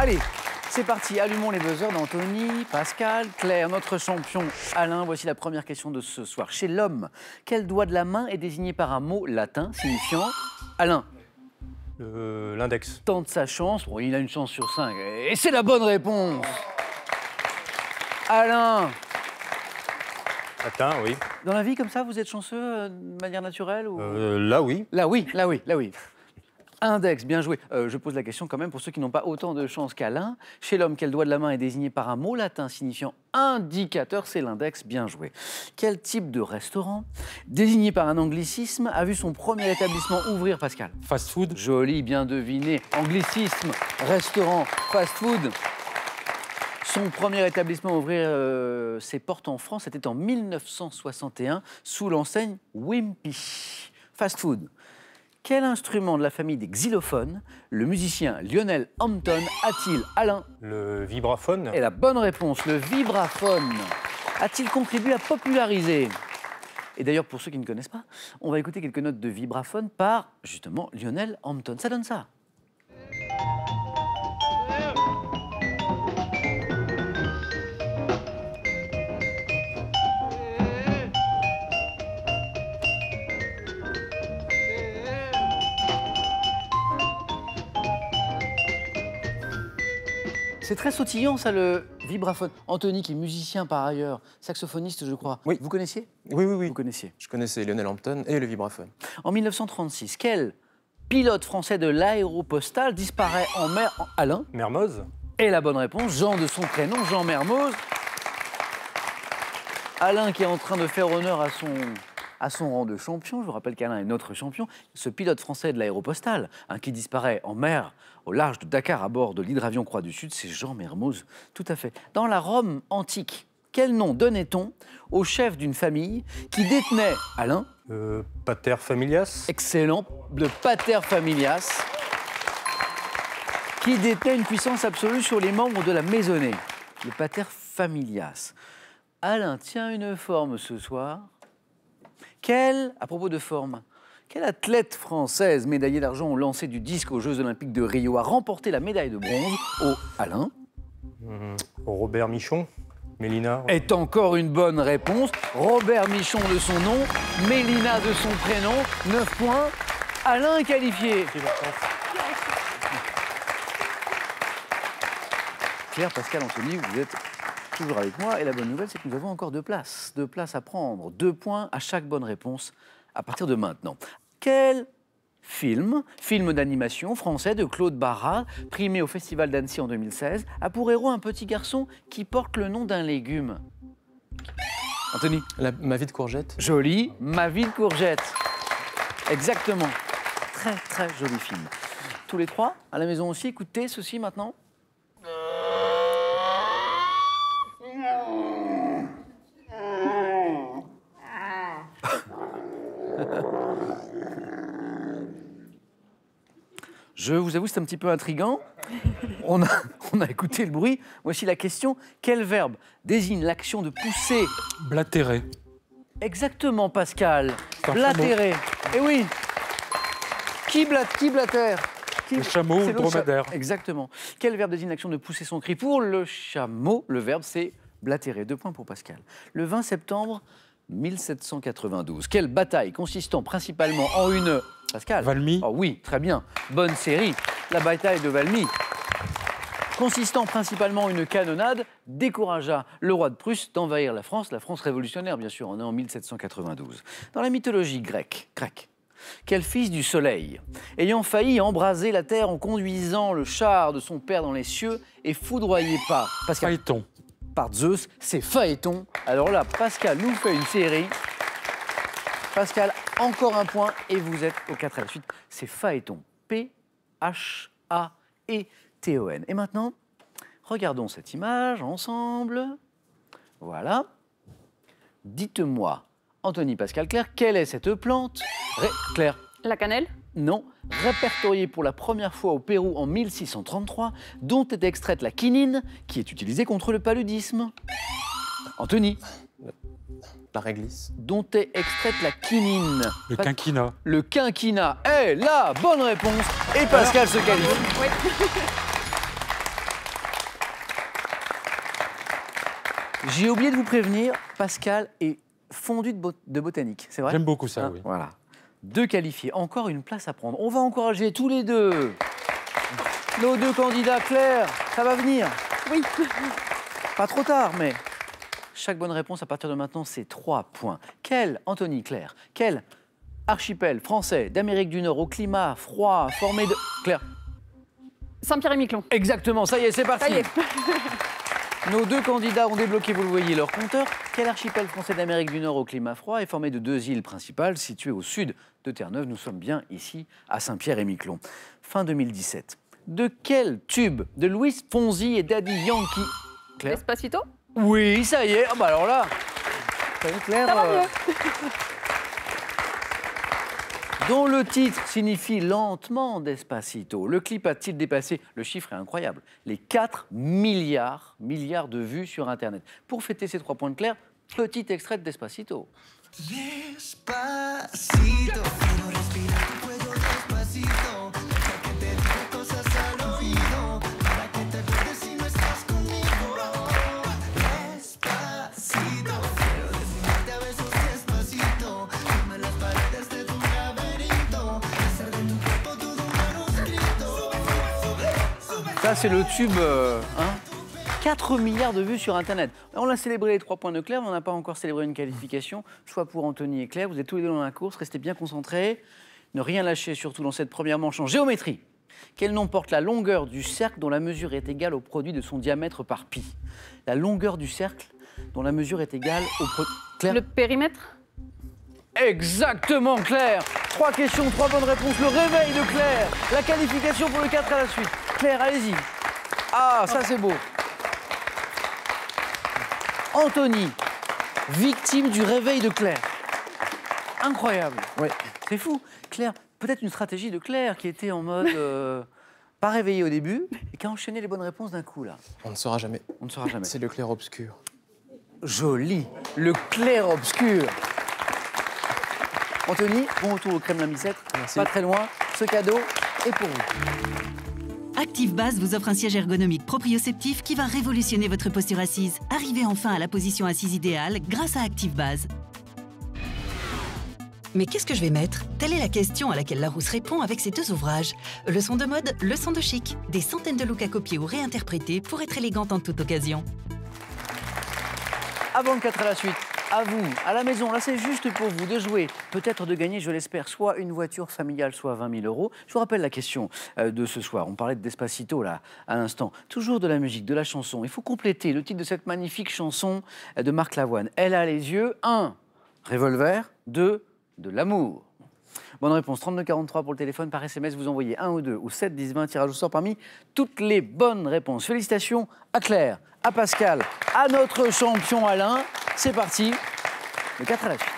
Allez, c'est parti. Allumons les buzzers d'Anthony, Pascal, Claire, notre champion Alain. Voici la première question de ce soir. Chez l'homme, quel doigt de la main est désigné par un mot latin signifiant Alain? L'index. Tente sa chance. Bon, il a une chance sur 5. Et c'est la bonne réponse. Alain. Latin, oui. Dans la vie, comme ça, vous êtes chanceux de manière naturelle ou... Là, oui. Là, oui, là, oui, là, oui. Index, bien joué. Je pose la question quand même pour ceux qui n'ont pas autant de chance qu'Alain. Chez l'homme, quel doigt de la main est désigné par un mot latin signifiant indicateur? C'est l'index, bien joué. Quel type de restaurant, désigné par un anglicisme, a vu son premier établissement ouvrir, Pascal? Fast food. Joli, bien deviné. Anglicisme, restaurant, fast food. Son premier établissement à ouvrir ses portes en France, c'était en 1961, sous l'enseigne Wimpy. Fast food. Quel instrument de la famille des xylophones le musicien Lionel Hampton a-t-il, Alain? Le vibraphone. Et la bonne réponse, le vibraphone. A-t-il contribué à populariser? Et d'ailleurs, pour ceux qui ne connaissent pas, on va écouter quelques notes de vibraphone par, justement, Lionel Hampton. Ça donne ça. C'est très sautillant, ça, le vibraphone. Anthony, qui est musicien par ailleurs, saxophoniste, je crois. Oui. Vous connaissiez? Oui, oui, oui. Vous connaissiez. Je connaissais Lionel Hampton et le vibraphone. En 1936, quel pilote français de l'aéropostale disparaît en mer... Alain? Mermoz. Et la bonne réponse, Jean de son prénom, Jean Mermoz. Alain qui est en train de faire honneur à son rang de champion. Je vous rappelle qu'Alain est notre champion. Ce pilote français de l'aéropostale, qui disparaît en mer au large de Dakar à bord de l'hydravion Croix du Sud, c'est Jean Mermoz. Tout à fait. Dans la Rome antique, quel nom donnait-on au chef d'une famille qui détenait, Alain? Pater familias. Excellent, le pater familias, qui détenait une puissance absolue sur les membres de la maisonnée. Le pater familias. Alain tient une forme ce soir. À propos de forme, quelle athlète française médaillée d'argent au lancer du disque aux Jeux Olympiques de Rio a remporté la médaille de bronze au Alain? Robert Michon. Mélina. Est encore une bonne réponse. Robert Michon de son nom, Mélina de son prénom. 9 points. Alain est qualifié. Claire, Pascal, Anthony, vous êtes toujours avec moi. Et la bonne nouvelle, c'est que nous avons encore 2 places. 2 places à prendre. 2 points à chaque bonne réponse à partir de maintenant. Quel film d'animation français de Claude Barras, primé au Festival d'Annecy en 2016, a pour héros un petit garçon qui porte le nom d'un légume? Anthony? Ma vie de courgette. Joli, Ma vie de courgette. Exactement. Très, très joli film. Tous les 3, à la maison aussi, écoutez ceci maintenant. Je vous avoue, c'est un petit peu intriguant. On a écouté le bruit. Voici la question. Quel verbe désigne l'action de pousser? Blatérer. Exactement, Pascal. Un Blatérer. Eh oui. Qui blatère? Le chameau ou le dromadaire. Exactement. Quel verbe désigne l'action de pousser son cri? Pour le chameau, le verbe, c'est blatérer. 2 points pour Pascal. Le 20 septembre 1792. Quelle bataille consistant principalement en une... Pascal? Valmy. Oh oui, très bien. Bonne série. La bataille de Valmy. Consistant principalement en une canonnade, découragea le roi de Prusse d'envahir la France révolutionnaire, bien sûr. On est en 1792. Dans la mythologie grecque, quel fils du soleil, ayant failli embraser la terre en conduisant le char de son père dans les cieux, est foudroyé par... Pascal. Phaéton. Par Zeus, c'est Phaéton. Alors là, Pascal nous fait une série. Pascal, encore un point et vous êtes au 4 à la suite. C'est Phaéton. P-H-A-E-T-O-N. Et maintenant, regardons cette image ensemble. Voilà. Dites-moi, Anthony, Pascal, Claire, quelle est cette plante? Claire? La cannelle? Non. Répertoriée pour la première fois au Pérou en 1633, dont est extraite la quinine, qui est utilisée contre le paludisme. Anthony? La réglisse. Dont est extraite la quinine. Le quinquina. Le quinquina est la bonne réponse et Pascal se qualifie. Oui. J'ai oublié de vous prévenir, Pascal est fondu de botanique, c'est vrai? J'aime beaucoup ça, Hein, oui. Voilà. 2 qualifiés, encore une place à prendre. On va encourager tous les deux nos 2 candidats. Claire, ça va venir? Oui. Pas trop tard, mais chaque bonne réponse à partir de maintenant, c'est 3 points. Anthony, Claire, quel archipel français d'Amérique du Nord au climat froid formé de... Claire. Saint-Pierre-et-Miquelon. Exactement, ça y est, c'est parti. Ça y est. Nos 2 candidats ont débloqué, vous le voyez, leur compteur. Quel archipel français d'Amérique du Nord au climat froid est formé de 2 îles principales situées au sud de Terre-Neuve? Nous sommes bien ici à Saint-Pierre-et-Miquelon. Fin 2017. De quel tube de Louis Fonsi et Daddy Yankee? Claire? Despacito. Oui, ça y est. Ah bah alors là, ça y est, Claire, Ça va mieux. dont le titre signifie lentement Despacito. Le clip a-t-il dépassé, le chiffre est incroyable, les 4 milliards de vues sur Internet. Pour fêter ces 3 points de Claire, petit extrait de Despacito. Despacito, quiero respirar tu cuello despacito, deja que te diga cosas al oído, para que te acuerdes si no estás conmigo. Despacito, quiero desnudarte a besos despacito, firme las paredes de tu laberinto, hacer de tu cuerpo todo un manuscrito. Ça, c'est le tube, 4 milliards de vues sur Internet. On a célébré les 3 points de Claire, mais on n'a pas encore célébré une qualification. Choix pour Anthony et Claire. Vous êtes tous les 2 dans la course. Restez bien concentrés. Ne rien lâcher, surtout dans cette première manche en géométrie. Quel nom porte la longueur du cercle dont la mesure est égale au produit de son diamètre par pi? La longueur du cercle dont la mesure est égale au produit... Claire? Le périmètre. Exactement, Claire. 3 questions, 3 bonnes réponses. Le réveil de Claire. La qualification pour le 4 à la suite. Claire, allez-y. Ah, ça c'est beau. Anthony, victime du réveil de Claire. Incroyable. Oui. C'est fou. Claire, peut-être une stratégie de Claire qui était en mode pas réveillée au début et qui a enchaîné les bonnes réponses d'un coup là. On ne saura jamais. On ne saura jamais. C'est le clair-obscur. Joli. Le clair-obscur. Anthony, bon retour au Kremlin Bicêtre. Merci. Pas très loin. Ce cadeau est pour vous. Active Base vous offre un siège ergonomique proprioceptif qui va révolutionner votre posture assise. Arrivez enfin à la position assise idéale grâce à Active Base. Mais qu'est-ce que je vais mettre? Telle est la question à laquelle Larousse répond avec ses 2 ouvrages. Leçon de mode, leçon de chic. Des centaines de looks à copier ou réinterpréter pour être élégante en toute occasion. Avant le 4 à la suite, à vous, à la maison, là c'est juste pour vous de jouer, peut-être de gagner, je l'espère, soit une voiture familiale, soit 20 000 €. Je vous rappelle la question de ce soir. On parlait de Despacito là, à l'instant. Toujours de la musique, de la chanson. Il faut compléter le titre de cette magnifique chanson de Marc Lavoine. Elle a les yeux, 1, revolver, 2, de l'amour. Bonne réponse, 3243 pour le téléphone. Par SMS, vous envoyez 1 ou 2 ou 7, 10, 20, tirage au sort parmi toutes les bonnes réponses. Félicitations à Claire, à Pascal, à notre champion Alain. C'est parti, le 4 à la suite.